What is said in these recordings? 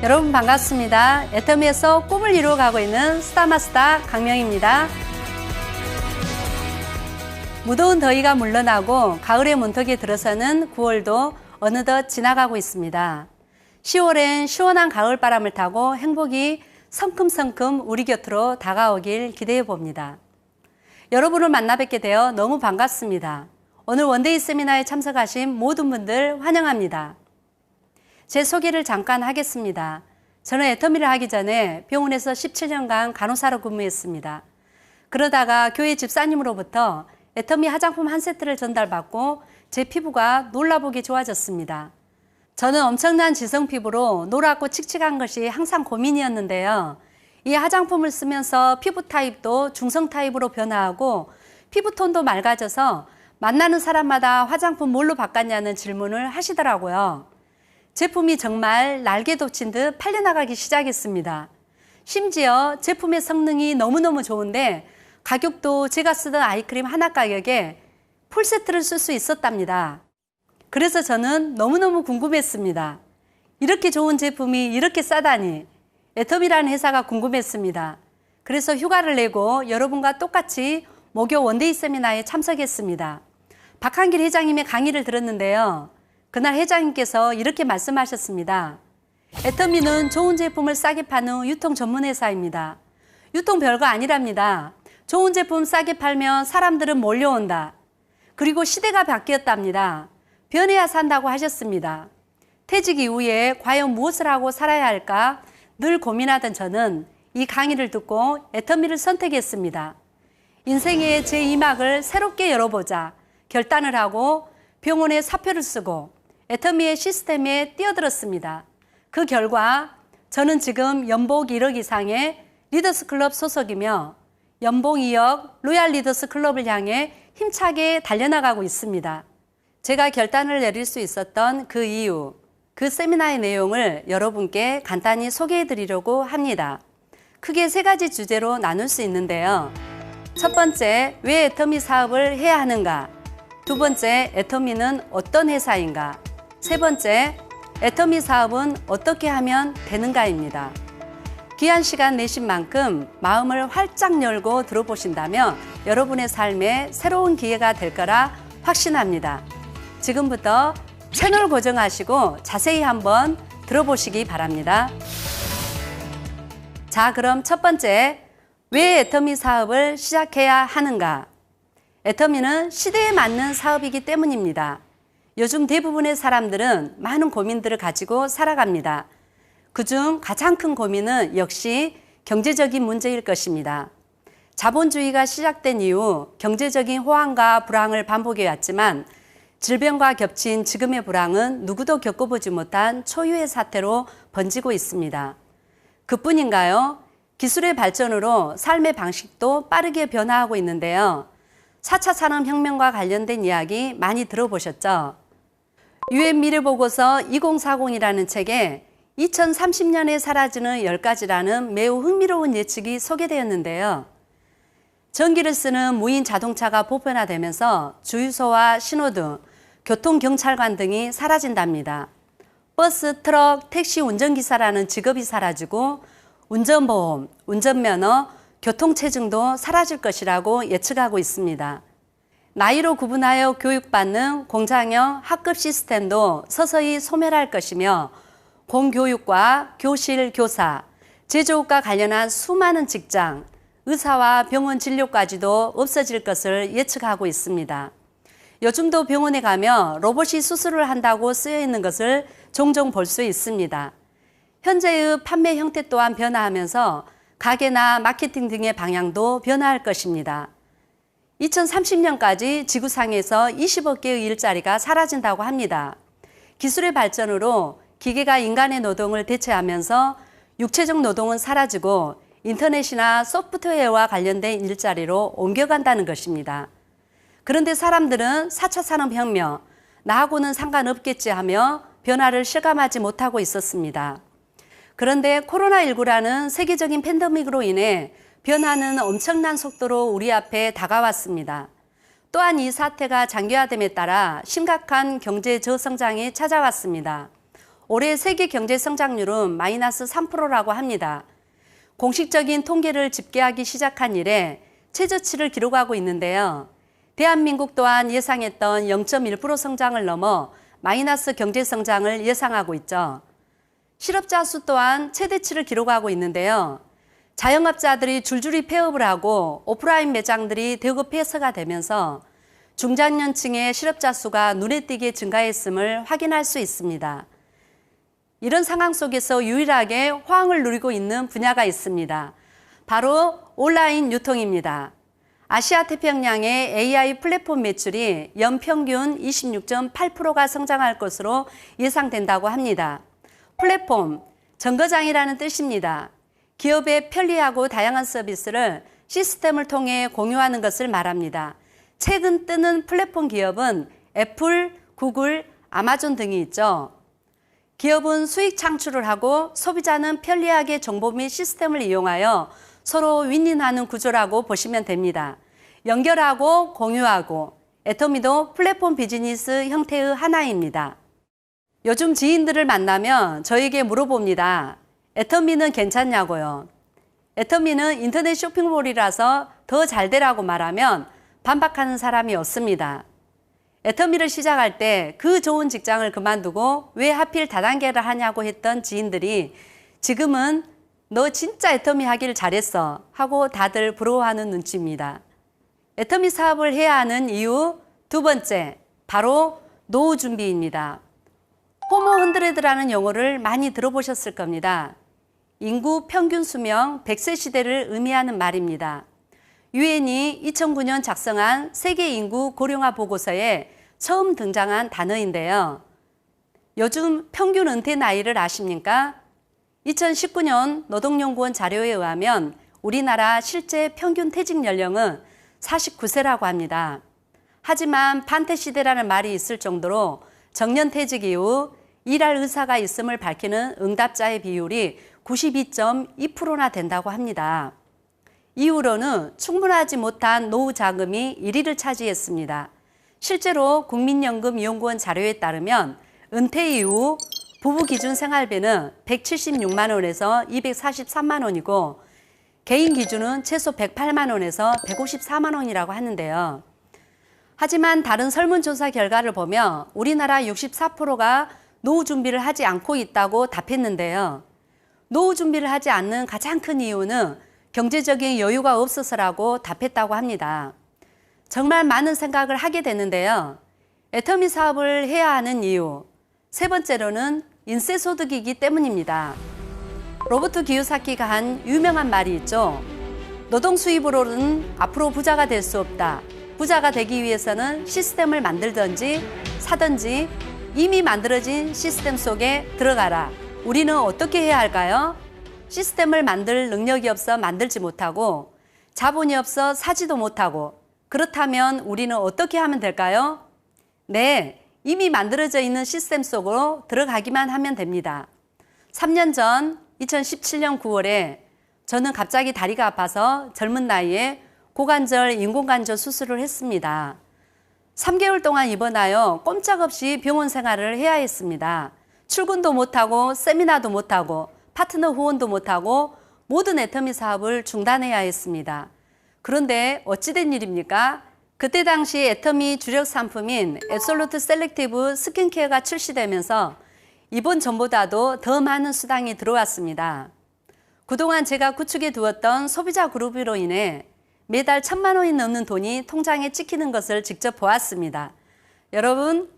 여러분 반갑습니다. 애터미에서 꿈을 이루어가고 있는 스타마스터 강명입니다. 무더운 더위가 물러나고 가을의 문턱에 들어서는 9월도 어느덧 지나가고 있습니다. 10월엔 시원한 가을바람을 타고 행복이 성큼성큼 우리 곁으로 다가오길 기대해 봅니다. 여러분을 만나 뵙게 되어 너무 반갑습니다. 오늘 원데이 세미나에 참석하신 모든 분들 환영합니다. 제 소개를 잠깐 하겠습니다. 저는 애터미를 하기 전에 병원에서 17년간 간호사로 근무했습니다. 그러다가 교회 집사님으로부터 애터미 화장품 한 세트를 전달받고 제 피부가 놀라보게 좋아졌습니다. 저는 엄청난 지성 피부로 노랗고 칙칙한 것이 항상 고민이었는데요. 이 화장품을 쓰면서 피부 타입도 중성 타입으로 변화하고 피부톤도 맑아져서 만나는 사람마다 화장품 뭘로 바꿨냐는 질문을 하시더라고요. 제품이 정말 날개 돋친 듯 팔려나가기 시작했습니다. 심지어 제품의 성능이 너무너무 좋은데 가격도 제가 쓰던 아이크림 하나 가격에 풀세트를 쓸 수 있었답니다. 그래서 저는 너무너무 궁금했습니다. 이렇게 좋은 제품이 이렇게 싸다니 애터미라는 회사가 궁금했습니다. 그래서 휴가를 내고 여러분과 똑같이 목요 원데이 세미나에 참석했습니다. 박한길 회장님의 강의를 들었는데요. 그날 회장님께서 이렇게 말씀하셨습니다. 애터미는 좋은 제품을 싸게 파는 유통 전문 회사입니다. 유통 별거 아니랍니다. 좋은 제품 싸게 팔면 사람들은 몰려온다. 그리고 시대가 바뀌었답니다. 변해야 산다고 하셨습니다. 퇴직 이후에 과연 무엇을 하고 살아야 할까 늘 고민하던 저는 이 강의를 듣고 애터미를 선택했습니다. 인생의 제2막을 새롭게 열어보자 결단을 하고 병원에 사표를 쓰고 애터미의 시스템에 뛰어들었습니다. 그 결과 저는 지금 연봉 1억 이상의 리더스 클럽 소속이며 연봉 2억 로얄 리더스 클럽을 향해 힘차게 달려나가고 있습니다. 제가 결단을 내릴 수 있었던 그 이유, 그 세미나의 내용을 여러분께 간단히 소개해 드리려고 합니다. 크게 3가지 주제로 나눌 수 있는데요. 첫 번째, 왜 애터미 사업을 해야 하는가? 두 번째, 애터미는 어떤 회사인가? 세 번째, 애터미 사업은 어떻게 하면 되는가입니다. 귀한 시간 내신 만큼 마음을 활짝 열고 들어보신다면 여러분의 삶에 새로운 기회가 될 거라 확신합니다. 지금부터 채널 고정하시고 자세히 한번 들어보시기 바랍니다. 자, 그럼 첫 번째, 왜 애터미 사업을 시작해야 하는가? 애터미는 시대에 맞는 사업이기 때문입니다. 요즘 대부분의 사람들은 많은 고민들을 가지고 살아갑니다. 그중 가장 큰 고민은 역시 경제적인 문제일 것입니다. 자본주의가 시작된 이후 경제적인 호황과 불황을 반복해 왔지만 질병과 겹친 지금의 불황은 누구도 겪어보지 못한 초유의 사태로 번지고 있습니다. 그뿐인가요? 기술의 발전으로 삶의 방식도 빠르게 변화하고 있는데요. 4차 산업혁명과 관련된 이야기 많이 들어보셨죠? UN 미래보고서 2040이라는 책에 2030년에 사라지는 10가지라는 매우 흥미로운 예측이 소개되었는데요. 전기를 쓰는 무인 자동차가 보편화되면서 주유소와 신호등, 교통경찰관 등이 사라진답니다. 버스, 트럭, 택시 운전기사라는 직업이 사라지고 운전보험, 운전면허, 교통체증도 사라질 것이라고 예측하고 있습니다. 나이로 구분하여 교육받는 공장형 학급 시스템도 서서히 소멸할 것이며 공교육과 교실, 교사, 제조업과 관련한 수많은 직장, 의사와 병원 진료까지도 없어질 것을 예측하고 있습니다. 요즘도 병원에 가면 로봇이 수술을 한다고 쓰여 있는 것을 종종 볼 수 있습니다. 현재의 판매 형태 또한 변화하면서 가게나 마케팅 등의 방향도 변화할 것입니다. 2030년까지 지구상에서 20억 개의 일자리가 사라진다고 합니다. 기술의 발전으로 기계가 인간의 노동을 대체하면서 육체적 노동은 사라지고 인터넷이나 소프트웨어와 관련된 일자리로 옮겨간다는 것입니다. 그런데 사람들은 4차 산업혁명, 나하고는 상관없겠지 하며 변화를 실감하지 못하고 있었습니다. 그런데 코로나19라는 세계적인 팬데믹으로 인해 변화는 엄청난 속도로 우리 앞에 다가왔습니다. 또한 이 사태가 장기화됨에 따라 심각한 경제 저성장이 찾아왔습니다. 올해 세계 경제 성장률은 마이너스 3%라고 합니다. 공식적인 통계를 집계하기 시작한 이래 최저치를 기록하고 있는데요. 대한민국 또한 예상했던 0.1% 성장을 넘어 마이너스 경제 성장을 예상하고 있죠. 실업자 수 또한 최대치를 기록하고 있는데요. 자영업자들이 줄줄이 폐업을 하고 오프라인 매장들이 대거 폐쇄가 되면서 중장년층의 실업자 수가 눈에 띄게 증가했음을 확인할 수 있습니다. 이런 상황 속에서 유일하게 호황을 누리고 있는 분야가 있습니다. 바로 온라인 유통입니다. 아시아 태평양의 AI 플랫폼 매출이 연평균 26.8%가 성장할 것으로 예상된다고 합니다. 플랫폼, 정거장이라는 뜻입니다. 기업의 편리하고 다양한 서비스를 시스템을 통해 공유하는 것을 말합니다. 최근 뜨는 플랫폼 기업은 애플, 구글, 아마존 등이 있죠. 기업은 수익 창출을 하고 소비자는 편리하게 정보 및 시스템을 이용하여 서로 윈윈하는 구조라고 보시면 됩니다. 연결하고 공유하고 애터미도 플랫폼 비즈니스 형태의 하나입니다. 요즘 지인들을 만나면 저에게 물어봅니다. 애터미는 괜찮냐고요. 애터미는 인터넷 쇼핑몰이라서 더 잘 되라고 말하면 반박하는 사람이 없습니다. 애터미를 시작할 때 그 좋은 직장을 그만두고 왜 하필 다단계를 하냐고 했던 지인들이 지금은 너 진짜 애터미 하길 잘했어 하고 다들 부러워하는 눈치입니다. 애터미 사업을 해야 하는 이유 두 번째, 바로 노후 준비입니다. 호모 헌드레드라는 용어를 많이 들어보셨을 겁니다. 인구 평균 수명 100세 시대를 의미하는 말입니다. 유엔이 2009년 작성한 세계 인구 고령화 보고서에 처음 등장한 단어인데요. 요즘 평균 은퇴 나이를 아십니까? 2019년 노동연구원 자료에 의하면 우리나라 실제 평균 퇴직 연령은 49세라고 합니다. 하지만 반태시대라는 말이 있을 정도로 정년퇴직 이후 일할 의사가 있음을 밝히는 응답자의 비율이 92.2%나 된다고 합니다. 이후로는 충분하지 못한 노후 자금이 1위를 차지했습니다. 실제로 국민연금이용구원 자료에 따르면 은퇴 이후 부부 기준 생활비는 176만 원에서 243만 원이고 개인 기준은 최소 108만 원에서 154만 원이라고 하는데요. 하지만 다른 설문조사 결과를 보면 우리나라 64%가 노후 준비를 하지 않고 있다고 답했는데요. 노후 준비를 하지 않는 가장 큰 이유는 경제적인 여유가 없어서라고 답했다고 합니다. 정말 많은 생각을 하게 되는데요. 애터미 사업을 해야 하는 이유, 세 번째로는 인세소득이기 때문입니다. 로버트 기요사키가 한 유명한 말이 있죠. 노동 수입으로는 앞으로 부자가 될 수 없다. 부자가 되기 위해서는 시스템을 만들든지 사든지 이미 만들어진 시스템 속에 들어가라. 우리는 어떻게 해야 할까요? 시스템을 만들 능력이 없어 만들지 못하고 자본이 없어 사지도 못하고 그렇다면 우리는 어떻게 하면 될까요? 네, 이미 만들어져 있는 시스템 속으로 들어가기만 하면 됩니다. 3년 전 2017년 9월에 저는 갑자기 다리가 아파서 젊은 나이에 고관절 인공관절 수술을 했습니다. 3개월 동안 입원하여 꼼짝없이 병원 생활을 해야 했습니다. 출근도 못하고 세미나도 못하고 파트너 후원도 못하고 모든 애터미 사업을 중단해야 했습니다. 그런데 어찌된 일입니까? 그때 당시 애터미 주력 상품인 앱솔루트 셀렉티브 스킨케어가 출시되면서 입원 전보다도 더 많은 수당이 들어왔습니다. 그동안 제가 구축해 두었던 소비자 그룹으로 인해 매달 1,000만 원이 넘는 돈이 통장에 찍히는 것을 직접 보았습니다. 여러분,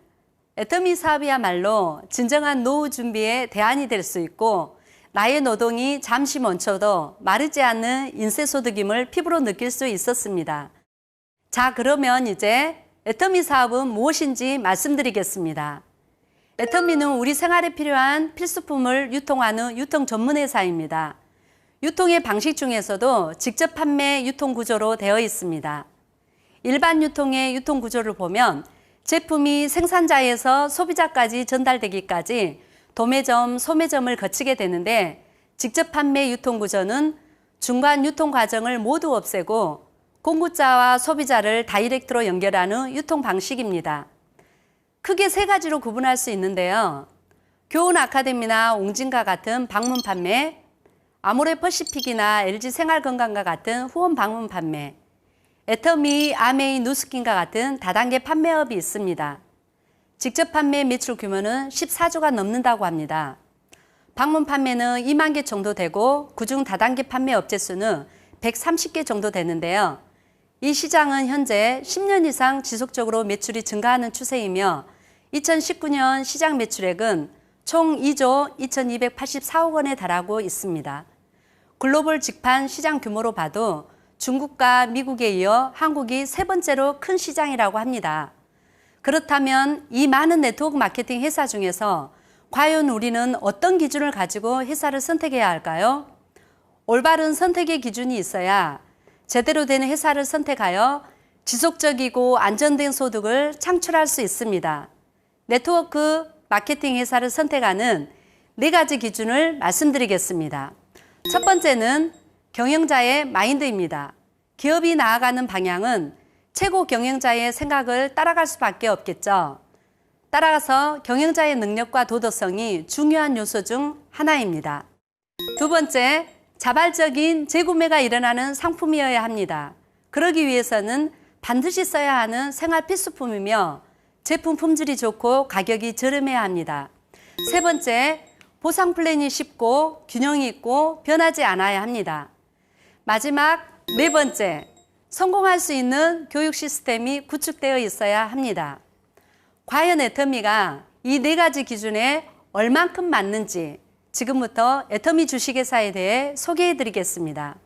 애터미 사업이야말로 진정한 노후 준비의 대안이 될 수 있고 나의 노동이 잠시 멈춰도 마르지 않는 인세소득임을 피부로 느낄 수 있었습니다. 자, 그러면 이제 애터미 사업은 무엇인지 말씀드리겠습니다. 애터미는 우리 생활에 필요한 필수품을 유통하는 유통 전문 회사입니다. 유통의 방식 중에서도 직접 판매 유통 구조로 되어 있습니다. 일반 유통의 유통 구조를 보면 제품이 생산자에서 소비자까지 전달되기까지 도매점, 소매점을 거치게 되는데 직접 판매 유통 구조는 중간 유통 과정을 모두 없애고 공급자와 소비자를 다이렉트로 연결하는 유통 방식입니다. 크게 세 가지로 구분할 수 있는데요. 교훈 아카데미나 옹진과 같은 방문 판매, 아모레 퍼시픽이나 LG 생활건강과 같은 후원 방문 판매, 애터미, 아메이, 누스킨과 같은 다단계 판매업이 있습니다. 직접 판매 매출 규모는 14조가 넘는다고 합니다. 방문 판매는 2만 개 정도 되고 그중 다단계 판매 업체 수는 130개 정도 되는데요. 이 시장은 현재 10년 이상 지속적으로 매출이 증가하는 추세이며 2019년 시장 매출액은 총 2조 2284억 원에 달하고 있습니다. 글로벌 직판 시장 규모로 봐도 중국과 미국에 이어 한국이 세 번째로 큰 시장이라고 합니다. 그렇다면 이 많은 네트워크 마케팅 회사 중에서 과연 우리는 어떤 기준을 가지고 회사를 선택해야 할까요? 올바른 선택의 기준이 있어야 제대로 된 회사를 선택하여 지속적이고 안전된 소득을 창출할 수 있습니다. 네트워크 마케팅 회사를 선택하는 4가지 기준을 말씀드리겠습니다. 첫 번째는 경영자의 마인드입니다. 기업이 나아가는 방향은 최고 경영자의 생각을 따라갈 수밖에 없겠죠. 따라가서 경영자의 능력과 도덕성이 중요한 요소 중 하나입니다. 두 번째, 자발적인 재구매가 일어나는 상품이어야 합니다. 그러기 위해서는 반드시 써야 하는 생활 필수품이며 제품 품질이 좋고 가격이 저렴해야 합니다. 세 번째, 보상 플랜이 쉽고 균형이 있고 변하지 않아야 합니다. 마지막 4번째, 성공할 수 있는 교육 시스템이 구축되어 있어야 합니다. 과연 애터미가 이 4가지 기준에 얼만큼 맞는지 지금부터 애터미 주식회사에 대해 소개해 드리겠습니다.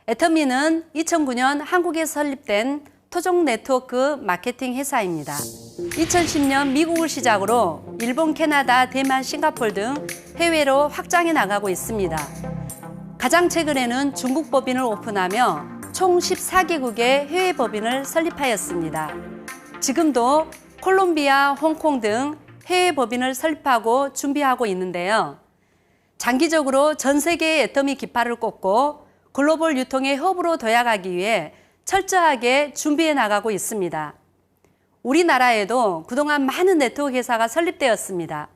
애터미는 2009년 한국에 설립된 토종 네트워크 마케팅 회사입니다. 2010년 미국을 시작으로 일본, 캐나다, 대만, 싱가포르 등 해외로 확장해 나가고 있습니다. 가장 최근에는 중국 법인을 오픈하며 총 14개국의 해외 법인을 설립하였습니다. 지금도 콜롬비아, 홍콩 등 해외 법인을 설립하고 준비하고 있는데요. 장기적으로 전 세계의 애터미 깃발을 꽂고 글로벌 유통의 허브로 도약하기 위해 철저하게 준비해 나가고 있습니다. 우리나라에도 그동안 많은 네트워크 회사가 설립되었습니다.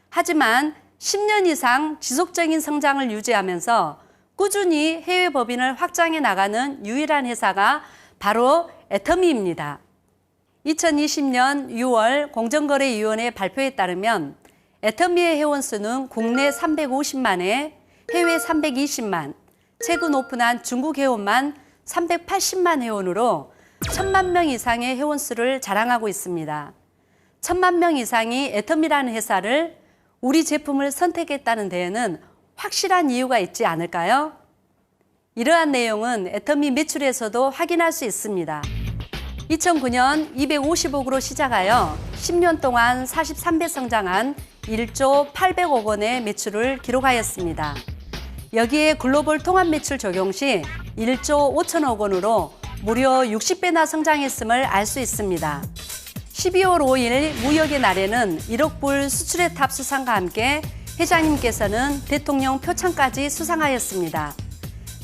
하지만 10년 이상 지속적인 성장을 유지하면서 꾸준히 해외 법인을 확장해 나가는 유일한 회사가 바로 애터미입니다. 2020년 6월 공정거래위원회 발표에 따르면 애터미의 회원수는 국내 350만 회, 해외 320만, 최근 오픈한 중국 회원만 380만 회원으로 1000만 명 이상의 회원수를 자랑하고 있습니다. 1000만 명 이상이 애터미라는 회사를 우리 제품을 선택했다는 데에는 확실한 이유가 있지 않을까요? 이러한 내용은 애터미 매출에서도 확인할 수 있습니다. 2009년 250억으로 시작하여 10년 동안 43배 성장한 1조 800억 원의 매출을 기록하였습니다. 여기에 글로벌 통합 매출 적용 시 1조 5천억 원으로 무려 60배나 성장했음을 알 수 있습니다. 12월 5일 무역의 날에는 1억 불 수출의 탑 수상과 함께 회장님께서는 대통령 표창까지 수상하였습니다.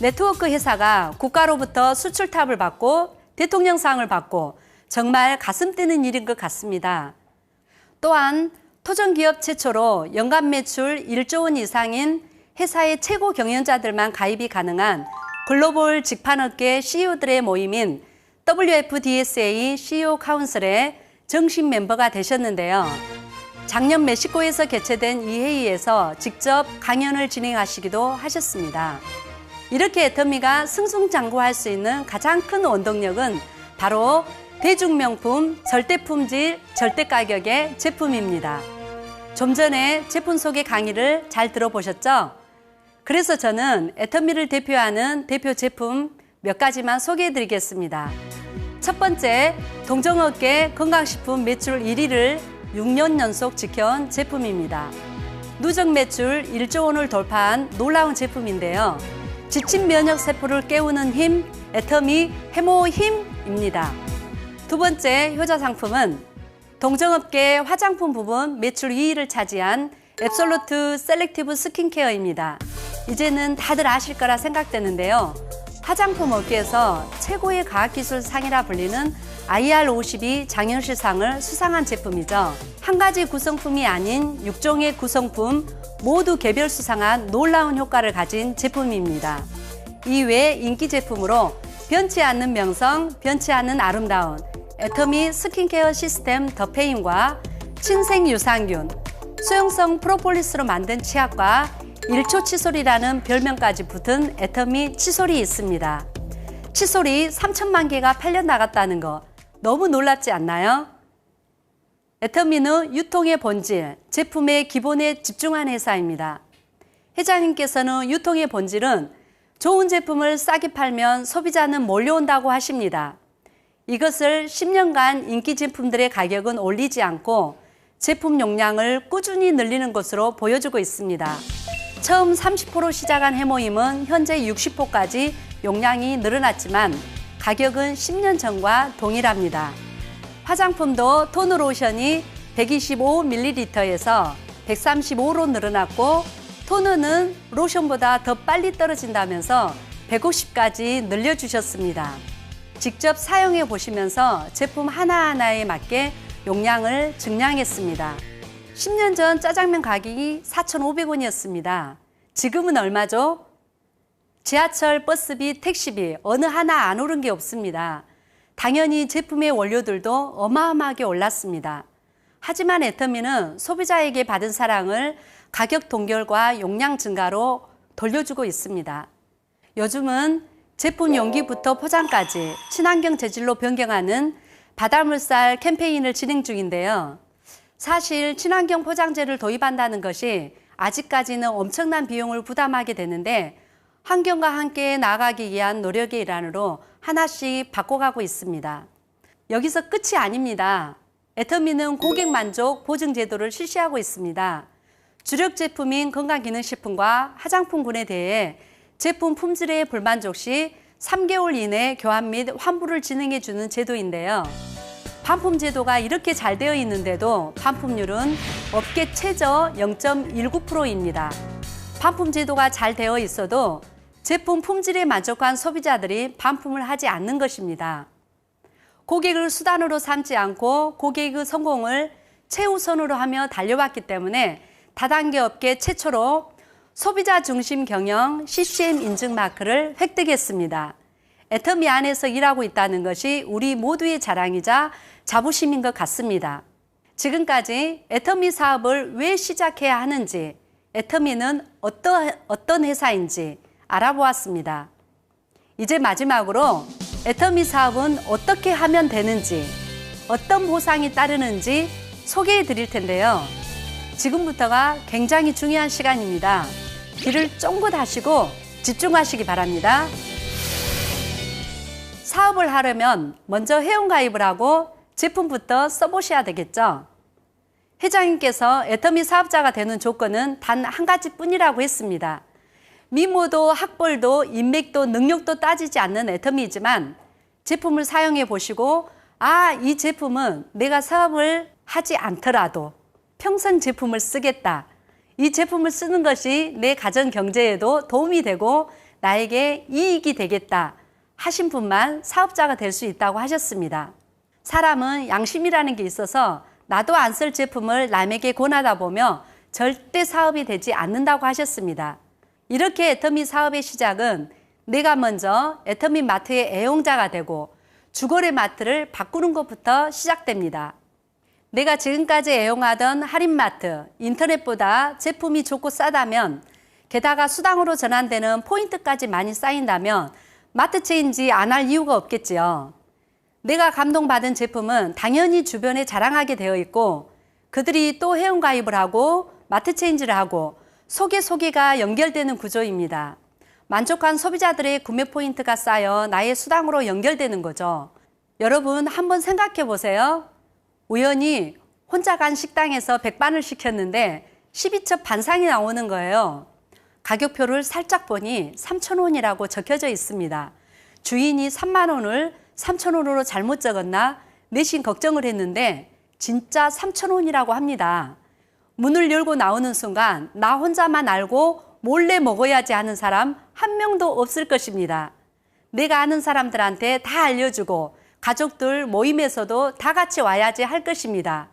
네트워크 회사가 국가로부터 수출탑을 받고 대통령상을 받고 정말 가슴 뛰는 일인 것 같습니다. 또한 토종기업 최초로 연간 매출 1조 원 이상인 회사의 최고 경영자들만 가입이 가능한 글로벌 직판업계 CEO들의 모임인 WFDSA CEO 카운슬의 정식 멤버가 되셨는데요. 작년 멕시코에서 개최된 이 회의에서 직접 강연을 진행하시기도 하셨습니다. 이렇게 애터미가 승승장구할 수 있는 가장 큰 원동력은 바로 대중명품, 절대품질, 절대가격의 제품입니다. 좀 전에 제품 소개 강의를 잘 들어보셨죠? 그래서 저는 애터미를 대표하는 대표 제품 몇 가지만 소개해 드리겠습니다. 첫 번째, 동종업계 건강식품 매출 1위를 6년 연속 지켜온 제품입니다. 누적 매출 1조 원을 돌파한 놀라운 제품인데요. 지친 면역 세포를 깨우는 힘, 애터미 해모힘입니다. 두 번째 효자 상품은 동종업계 화장품 부분 매출 2위를 차지한 앱솔루트 셀렉티브 스킨케어입니다. 이제는 다들 아실 거라 생각되는데요. 화장품 업계에서 최고의 과학기술상이라 불리는 IR52 장현실상을 수상한 제품이죠. 한 가지 구성품이 아닌 6종의 구성품 모두 개별 수상한 놀라운 효과를 가진 제품입니다. 이외에 인기 제품으로 변치 않는 명성, 변치 않는 아름다운 애터미 스킨케어 시스템 더 페인과 친생 유산균, 수용성 프로폴리스로 만든 치약과 1초 칫솔이라는 별명까지 붙은 애터미 칫솔이 있습니다. 칫솔이 3천만 개가 팔려 나갔다는 거 너무 놀랍지 않나요? 애터미는 유통의 본질, 제품의 기본에 집중한 회사입니다. 회장님께서는 유통의 본질은 좋은 제품을 싸게 팔면 소비자는 몰려온다고 하십니다. 이것을 10년간 인기 제품들의 가격은 올리지 않고 제품 용량을 꾸준히 늘리는 것으로 보여주고 있습니다. 처음 30% 시작한 해모임은 현재 60%까지 용량이 늘어났지만 가격은 10년 전과 동일합니다. 화장품도 토너 로션이 125ml에서 135로 늘어났고 토너는 로션보다 더 빨리 떨어진다면서 150까지 늘려주셨습니다. 직접 사용해 보시면서 제품 하나하나에 맞게 용량을 증량했습니다. 10년 전 짜장면 가격이 4,500원이었습니다. 지금은 얼마죠? 지하철, 버스비, 택시비 어느 하나 안 오른 게 없습니다. 당연히 제품의 원료들도 어마어마하게 올랐습니다. 하지만 애터미는 소비자에게 받은 사랑을 가격 동결과 용량 증가로 돌려주고 있습니다. 요즘은 제품 용기부터 포장까지 친환경 재질로 변경하는 바닷물살 캠페인을 진행 중인데요. 사실 친환경 포장재를 도입한다는 것이 아직까지는 엄청난 비용을 부담하게 되는데 환경과 함께 나아가기 위한 노력의 일환으로 하나씩 바꿔가고 있습니다. 여기서 끝이 아닙니다. 애터미는 고객 만족 보증 제도를 실시하고 있습니다. 주력 제품인 건강기능식품과 화장품군에 대해 제품 품질에 불만족 시 3개월 이내 교환 및 환불을 진행해 주는 제도인데요. 반품 제도가 이렇게 잘 되어 있는데도 반품률은 업계 최저 0.19%입니다. 반품 제도가 잘 되어 있어도 제품 품질에 만족한 소비자들이 반품을 하지 않는 것입니다. 고객을 수단으로 삼지 않고 고객의 성공을 최우선으로 하며 달려왔기 때문에 다단계 업계 최초로 소비자 중심 경영 CCM 인증 마크를 획득했습니다. 애터미 안에서 일하고 있다는 것이 우리 모두의 자랑이자 자부심인 것 같습니다. 지금까지 애터미 사업을 왜 시작해야 하는지, 애터미는 어떤 회사인지 알아보았습니다. 이제 마지막으로 애터미 사업은 어떻게 하면 되는지, 어떤 보상이 따르는지 소개해 드릴 텐데요. 지금부터가 굉장히 중요한 시간입니다. 귀를 쫑긋 하시고 집중하시기 바랍니다. 사업을 하려면 먼저 회원가입을 하고 제품부터 써보셔야 되겠죠. 회장님께서 애터미 사업자가 되는 조건은 단 한 가지뿐이라고 했습니다. 미모도 학벌도 인맥도 능력도 따지지 않는 애터미이지만 제품을 사용해 보시고 이 제품은 내가 사업을 하지 않더라도 평생 제품을 쓰겠다. 이 제품을 쓰는 것이 내 가정 경제에도 도움이 되고 나에게 이익이 되겠다 하신 분만 사업자가 될 수 있다고 하셨습니다. 사람은 양심이라는 게 있어서 나도 안 쓸 제품을 남에게 권하다 보면 절대 사업이 되지 않는다고 하셨습니다. 이렇게 애터미 사업의 시작은 내가 먼저 애터미 마트의 애용자가 되고 주거래 마트를 바꾸는 것부터 시작됩니다. 내가 지금까지 애용하던 할인마트, 인터넷보다 제품이 좋고 싸다면 게다가 수당으로 전환되는 포인트까지 많이 쌓인다면 마트 체인지 안 할 이유가 없겠지요. 내가 감동받은 제품은 당연히 주변에 자랑하게 되어 있고 그들이 또 회원가입을 하고 마트 체인지를 하고 소개가 연결되는 구조입니다. 만족한 소비자들의 구매 포인트가 쌓여 나의 수당으로 연결되는 거죠. 여러분 한번 생각해 보세요. 우연히 혼자 간 식당에서 백반을 시켰는데 12첩 반상이 나오는 거예요. 가격표를 살짝 보니 3,000원이라고 적혀져 있습니다. 주인이 3만 원을 3,000원으로 잘못 적었나 내심 걱정을 했는데 진짜 3,000원이라고 합니다. 문을 열고 나오는 순간 나 혼자만 알고 몰래 먹어야지 하는 사람 한 명도 없을 것입니다. 내가 아는 사람들한테 다 알려주고 가족들 모임에서도 다 같이 와야지 할 것입니다.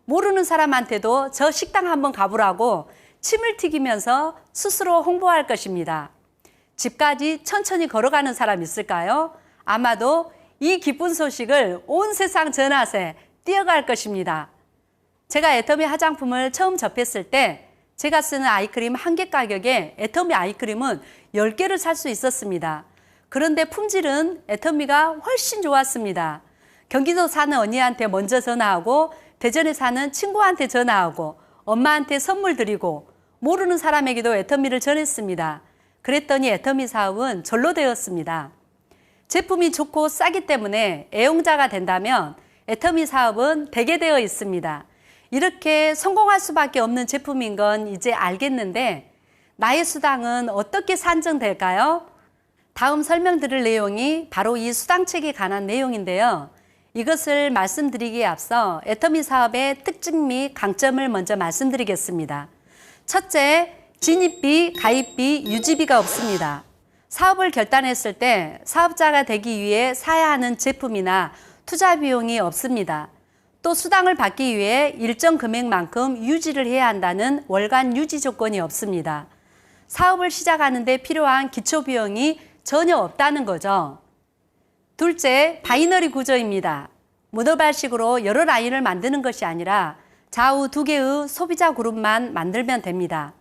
모르는 사람한테도 저 식당 한번 가보라고 침을 튀기면서 스스로 홍보할 것입니다. 집까지 천천히 걸어가는 사람 있을까요? 아마도 이 기쁜 소식을 온 세상 전하세 뛰어갈 것입니다. 제가 애터미 화장품을 처음 접했을 때 제가 쓰는 아이크림 1개 가격에 애터미 아이크림은 10개를 살 수 있었습니다. 그런데 품질은 애터미가 훨씬 좋았습니다. 경기도 사는 언니한테 먼저 전화하고 대전에 사는 친구한테 전화하고 엄마한테 선물 드리고 모르는 사람에게도 애터미를 전했습니다. 그랬더니 애터미 사업은 절로 되었습니다. 제품이 좋고 싸기 때문에 애용자가 된다면 애터미 사업은 되게 되어 있습니다. 이렇게 성공할 수밖에 없는 제품인 건 이제 알겠는데 나의 수당은 어떻게 산정될까요? 다음 설명드릴 내용이 바로 이 수당책에 관한 내용인데요. 이것을 말씀드리기에 앞서 애터미 사업의 특징 및 강점을 먼저 말씀드리겠습니다. 첫째, 진입비, 가입비, 유지비가 없습니다. 사업을 결단했을 때 사업자가 되기 위해 사야 하는 제품이나 투자 비용이 없습니다. 또 수당을 받기 위해 일정 금액만큼 유지를 해야 한다는 월간 유지 조건이 없습니다. 사업을 시작하는 데 필요한 기초 비용이 전혀 없다는 거죠. 둘째, 바이너리 구조입니다. 모노발식으로 여러 라인을 만드는 것이 아니라 좌우 2개의 소비자 그룹만 만들면 됩니다.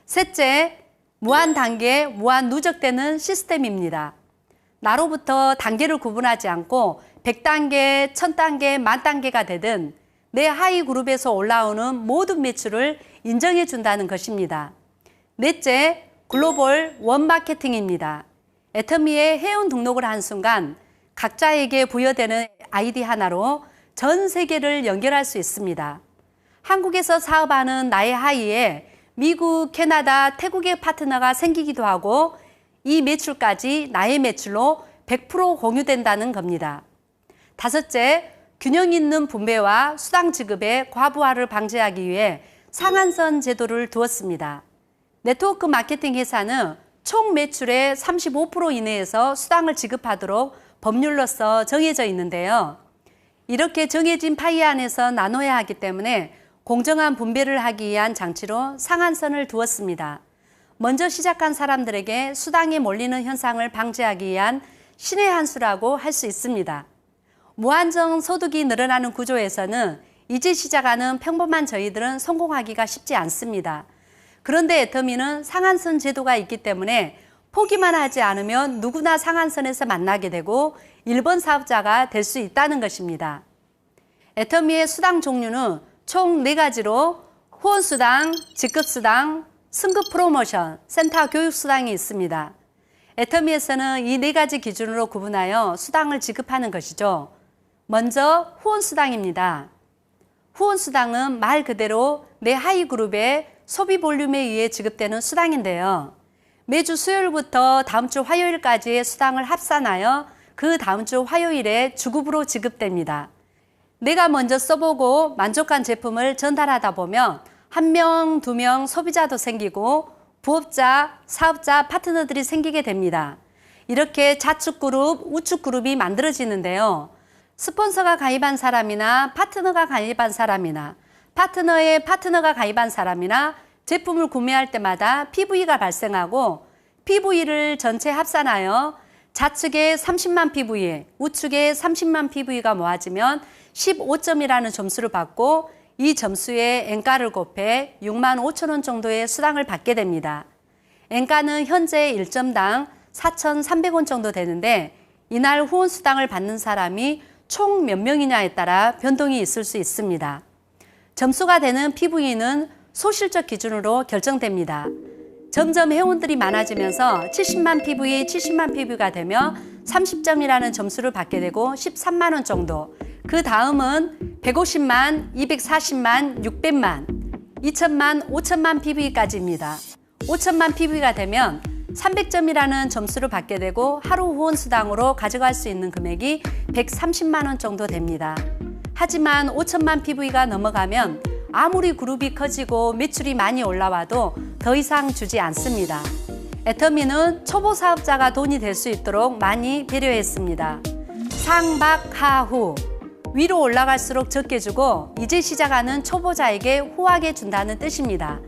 셋째, 무한 단계, 무한 누적되는 시스템입니다. 나로부터 단계를 구분하지 않고 100단계, 1000단계, 10,000단계가 되든 내 하위 그룹에서 올라오는 모든 매출을 인정해 준다는 것입니다. 넷째, 글로벌 원마케팅입니다. 애터미에 회원 등록을 한 순간 각자에게 부여되는 아이디 하나로 전 세계를 연결할 수 있습니다. 한국에서 사업하는 나의 하위에 미국, 캐나다, 태국의 파트너가 생기기도 하고 이 매출까지 나의 매출로 100% 공유된다는 겁니다. 다섯째, 균형 있는 분배와 수당 지급의 과부하를 방지하기 위해 상한선 제도를 두었습니다. 네트워크 마케팅 회사는 총 매출의 35% 이내에서 수당을 지급하도록 법률로서 정해져 있는데요. 이렇게 정해진 파이 안에서 나눠야 하기 때문에 공정한 분배를 하기 위한 장치로 상한선을 두었습니다. 먼저 시작한 사람들에게 수당에 몰리는 현상을 방지하기 위한 신의 한 수라고 할 수 있습니다. 무한정 소득이 늘어나는 구조에서는 이제 시작하는 평범한 저희들은 성공하기가 쉽지 않습니다. 그런데 애터미는 상한선 제도가 있기 때문에 포기만 하지 않으면 누구나 상한선에서 만나게 되고 1번 사업자가 될 수 있다는 것입니다. 애터미의 수당 종류는 총 4가지로 후원수당, 직급수당, 승급 프로모션, 센터 교육수당이 있습니다. 애터미에서는 이 4가지 기준으로 구분하여 수당을 지급하는 것이죠. 먼저 후원수당입니다. 후원수당은 말 그대로 내 하위 그룹의 소비 볼륨에 의해 지급되는 수당인데요. 매주 수요일부터 다음 주 화요일까지의 수당을 합산하여 그 다음 주 화요일에 주급으로 지급됩니다. 내가 먼저 써보고 만족한 제품을 전달하다 보면 1명, 2명 소비자도 생기고 부업자, 사업자, 파트너들이 생기게 됩니다. 이렇게 좌측그룹, 우측그룹이 만들어지는데요. 스폰서가 가입한 사람이나 파트너가 가입한 사람이나 파트너의 파트너가 가입한 사람이나 제품을 구매할 때마다 PV가 발생하고 PV를 전체 합산하여 좌측에 30만 PV, 우측에 30만 PV가 모아지면 15점이라는 점수를 받고 이 점수에 엔가를 곱해 6만 5천 원 정도의 수당을 받게 됩니다. 엔가는 현재 1점당 4,300원 정도 되는데 이날 후원 수당을 받는 사람이 총 몇 명이냐에 따라 변동이 있을 수 있습니다. 점수가 되는 PV는 소실적 기준으로 결정됩니다. 점점 회원들이 많아지면서 70만 PV, 70만 PV가 되며 30점이라는 점수를 받게 되고 13만 원 정도. 그 다음은 150만, 240만, 600만, 2천만, 5천만 PV까지입니다. 5천만 PV가 되면 300점이라는 점수를 받게 되고 하루 후원 수당으로 가져갈 수 있는 금액이 130만 원 정도 됩니다. 하지만 5천만 PV가 넘어가면 아무리 그룹이 커지고 매출이 많이 올라와도 더 이상 주지 않습니다. 애터미는 초보 사업자가 돈이 될 수 있도록 많이 배려했습니다. 상박하후 위로 올라갈수록 적게 주고 이제 시작하는 초보자에게 후하게 준다는 뜻입니다.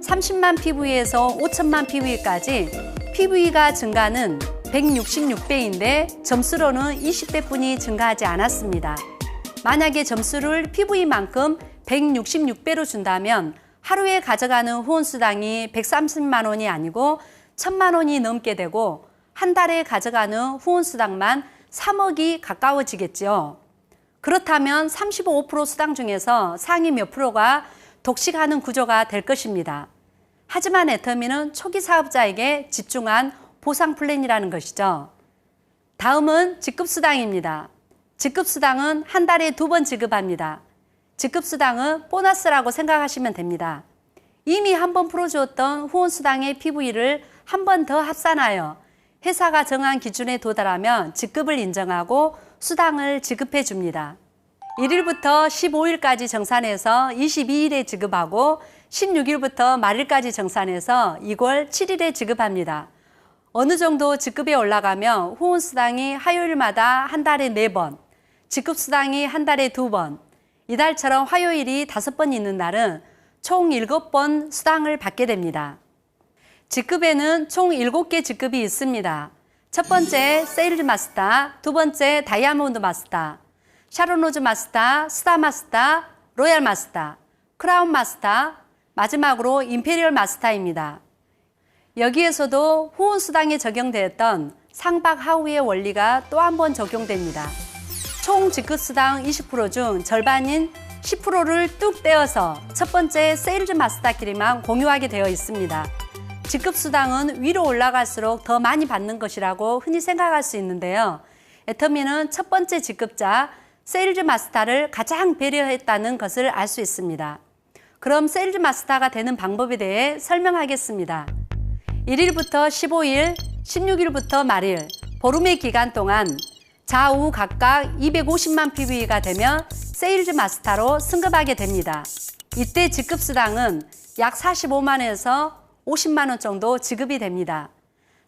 30만 PV에서 5천만 PV까지 PV가 증가는 166배인데 점수로는 20배뿐이 증가하지 않았습니다. 만약에 점수를 PV만큼 166배로 준다면 하루에 가져가는 후원수당이 130만 원이 아니고 1000만 원이 넘게 되고 한 달에 가져가는 후원수당만 3억이 가까워지겠죠. 그렇다면 35% 수당 중에서 상위 몇 프로가 독식하는 구조가 될 것입니다. 하지만 애터미는 초기 사업자에게 집중한 보상 플랜이라는 것이죠. 다음은 직급수당입니다. 직급수당은 한 달에 2번 지급합니다. 직급수당은 보너스라고 생각하시면 됩니다. 이미 한 번 풀어주었던 후원수당의 PV를 한 번 더 합산하여 회사가 정한 기준에 도달하면 직급을 인정하고 수당을 지급해 줍니다. 1일부터 15일까지 정산해서 22일에 지급하고 16일부터 말일까지 정산해서 2월 7일에 지급합니다. 어느 정도 직급에 올라가면 후원수당이 화요일마다 한 달에 4번, 직급수당이 한 달에 2번, 이달처럼 화요일이 5번 있는 날은 총 7번 수당을 받게 됩니다. 직급에는 총 7개 직급이 있습니다. 첫 번째 세일즈 마스터, 두 번째 다이아몬드 마스터, 샤론로즈 마스터, 스타 마스터, 로얄 마스터, 크라운 마스터, 마지막으로 임페리얼 마스터입니다. 여기에서도 후원수당에 적용되었던 상박 하우의 원리가 또 한 번 적용됩니다. 총 직급수당 20% 중 절반인 10%를 뚝 떼어서 첫 번째 세일즈 마스터끼리만 공유하게 되어 있습니다. 직급수당은 위로 올라갈수록 더 많이 받는 것이라고 흔히 생각할 수 있는데요. 애터미는 첫 번째 직급자 세일즈 마스터를 가장 배려했다는 것을 알 수 있습니다. 그럼 세일즈 마스터가 되는 방법에 대해 설명하겠습니다. 1일부터 15일, 16일부터 말일, 보름의 기간 동안 좌우 각각 250만 PV가 되면 세일즈 마스터로 승급하게 됩니다. 이때 직급수당은 약 45만원에서 50만 원 정도 지급이 됩니다.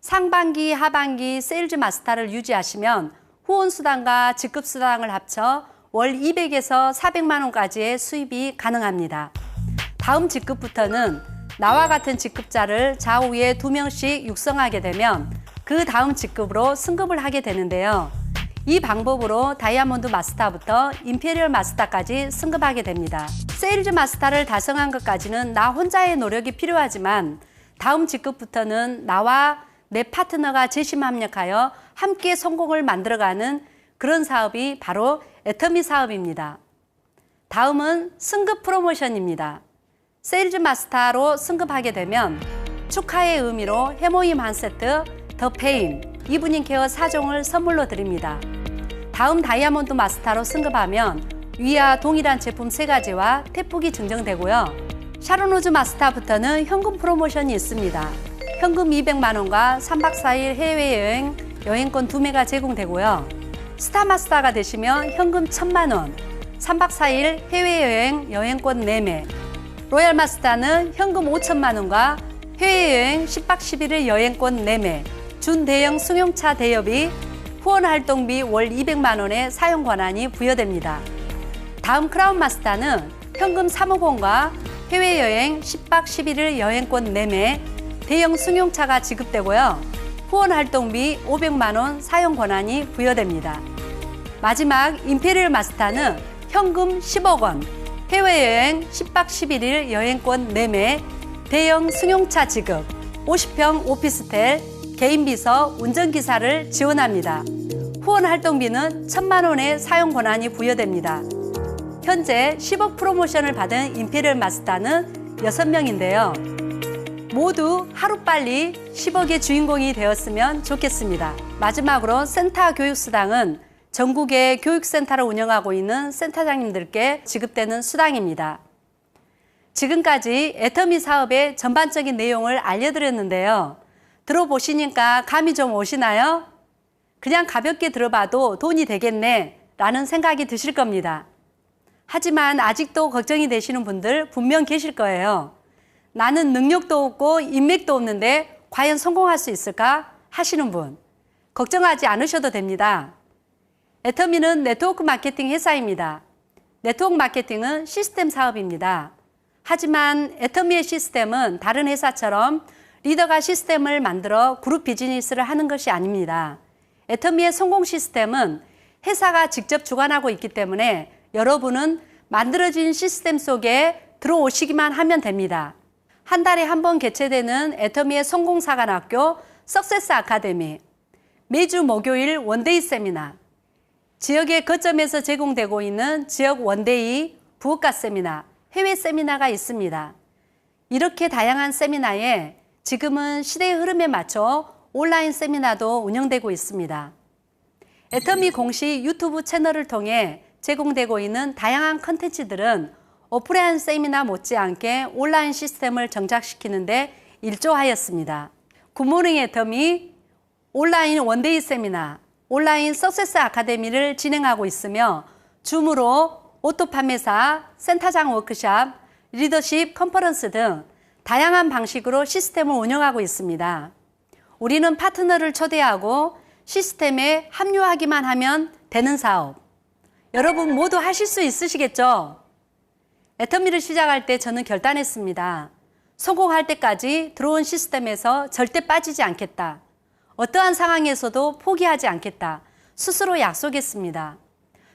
상반기, 하반기 세일즈 마스터를 유지하시면 후원수당과 직급수당을 합쳐 월 200에서 400만 원까지의 수입이 가능합니다. 다음 직급부터는 나와 같은 직급자를 좌우에 2명씩 육성하게 되면 그 다음 직급으로 승급을 하게 되는데요. 이 방법으로 다이아몬드 마스터부터 임페리얼 마스터까지 승급하게 됩니다. 세일즈 마스터를 달성한 것까지는 나 혼자의 노력이 필요하지만 다음 직급부터는 나와 내 파트너가 재심합력하여 함께 성공을 만들어가는 그런 사업이 바로 애터미 사업입니다. 다음은 승급 프로모션입니다. 세일즈 마스터로 승급하게 되면 축하의 의미로 해모임 한 세트, 더 페임, 이브닝 케어 4종을 선물로 드립니다. 다음 다이아몬드 마스터로 승급하면 위와 동일한 제품 3가지와 태폭이 증정되고요. 샤론로즈 마스터부터는 현금 프로모션이 있습니다. 현금 200만 원과 3박 4일 해외여행 여행권 2매가 제공되고요. 스타 마스터가 되시면 현금 1000만 원, 3박 4일 해외여행 여행권 4매, 로얄 마스터는 현금 5천만 원과 해외여행 10박 11일 여행권 4매, 준대형 승용차 대여비, 후원활동비 월 200만 원의 사용 권한이 부여됩니다. 다음 크라운 마스터는 현금 3억 원과 해외여행 10박 11일 여행권 4매, 대형 승용차가 지급되고요. 후원활동비 500만 원 사용 권한이 부여됩니다. 마지막 임페리얼 마스터는 현금 10억 원, 해외여행 10박 11일 여행권 4매, 대형 승용차 지급, 50평 오피스텔, 개인 비서, 운전기사를 지원합니다. 후원 활동비는 1000만 원의 사용 권한이 부여됩니다. 현재 10억 프로모션을 받은 임페리얼 마스터는 6명인데요. 모두 하루빨리 10억의 주인공이 되었으면 좋겠습니다. 마지막으로 센터 교육수당은 전국의 교육센터를 운영하고 있는 센터장님들께 지급되는 수당입니다. 지금까지 애터미 사업의 전반적인 내용을 알려드렸는데요. 들어보시니까 감이 좀 오시나요? 그냥 가볍게 들어봐도 돈이 되겠네 라는 생각이 드실 겁니다. 하지만 아직도 걱정이 되시는 분들 분명 계실 거예요. 나는 능력도 없고 인맥도 없는데 과연 성공할 수 있을까 하시는 분, 걱정하지 않으셔도 됩니다. 애터미는 네트워크 마케팅 회사입니다. 네트워크 마케팅은 시스템 사업입니다. 하지만 애터미의 시스템은 다른 회사처럼 리더가 시스템을 만들어 그룹 비즈니스를 하는 것이 아닙니다. 애터미의 성공 시스템은 회사가 직접 주관하고 있기 때문에 여러분은 만들어진 시스템 속에 들어오시기만 하면 됩니다. 한 달에 한 번 개최되는 애터미의 성공사관학교 석세스 아카데미, 매주 목요일 원데이 세미나, 지역의 거점에서 제공되고 있는 지역 원데이, 부업가 세미나, 해외 세미나가 있습니다. 이렇게 다양한 세미나에 지금은 시대의 흐름에 맞춰 온라인 세미나도 운영되고 있습니다. 애터미 공식 유튜브 채널을 통해 제공되고 있는 다양한 컨텐츠들은 오프라인 세미나 못지않게 온라인 시스템을 정착시키는 데 일조하였습니다. 굿모닝 애터미 온라인 원데이 세미나, 온라인 석세스 아카데미를 진행하고 있으며 줌으로 오토 판매사, 센터장 워크샵, 리더십 컨퍼런스 등 다양한 방식으로 시스템을 운영하고 있습니다. 우리는 파트너를 초대하고 시스템에 합류하기만 하면 되는 사업. 여러분 모두 하실 수 있으시겠죠? 애터미를 시작할 때 저는 결단했습니다. 성공할 때까지 들어온 시스템에서 절대 빠지지 않겠다. 어떠한 상황에서도 포기하지 않겠다. 스스로 약속했습니다.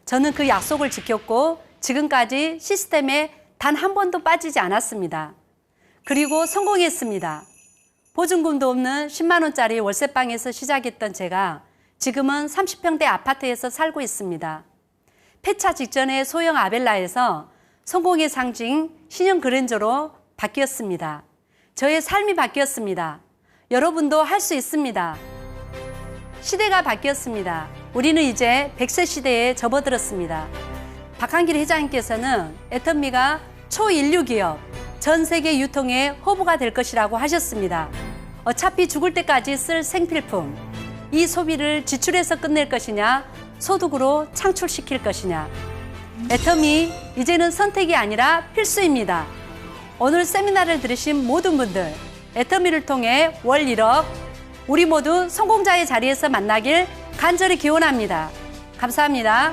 저는 그 약속을 지켰고 지금까지 시스템에 단 한 번도 빠지지 않았습니다. 그리고 성공했습니다. 보증금도 없는 10만 원짜리 월세방에서 시작했던 제가 지금은 30평대 아파트에서 살고 있습니다. 폐차 직전의 소형 아벨라에서 성공의 상징 신형 그랜저로 바뀌었습니다. 저의 삶이 바뀌었습니다. 여러분도 할 수 있습니다. 시대가 바뀌었습니다. 우리는 이제 100세 시대에 접어들었습니다. 박한길 회장님께서는 애터미가 초인류 기업, 전 세계 유통의 허브가 될 것이라고 하셨습니다. 어차피 죽을 때까지 쓸 생필품, 이 소비를 지출해서 끝낼 것이냐, 소득으로 창출시킬 것이냐. 애터미, 이제는 선택이 아니라 필수입니다. 오늘 세미나를 들으신 모든 분들, 애터미를 통해 월 1억, 우리 모두 성공자의 자리에서 만나길 간절히 기원합니다. 감사합니다.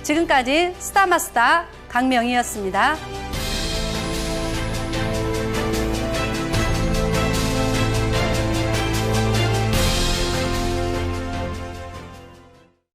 지금까지 스타마스터 강명희였습니다.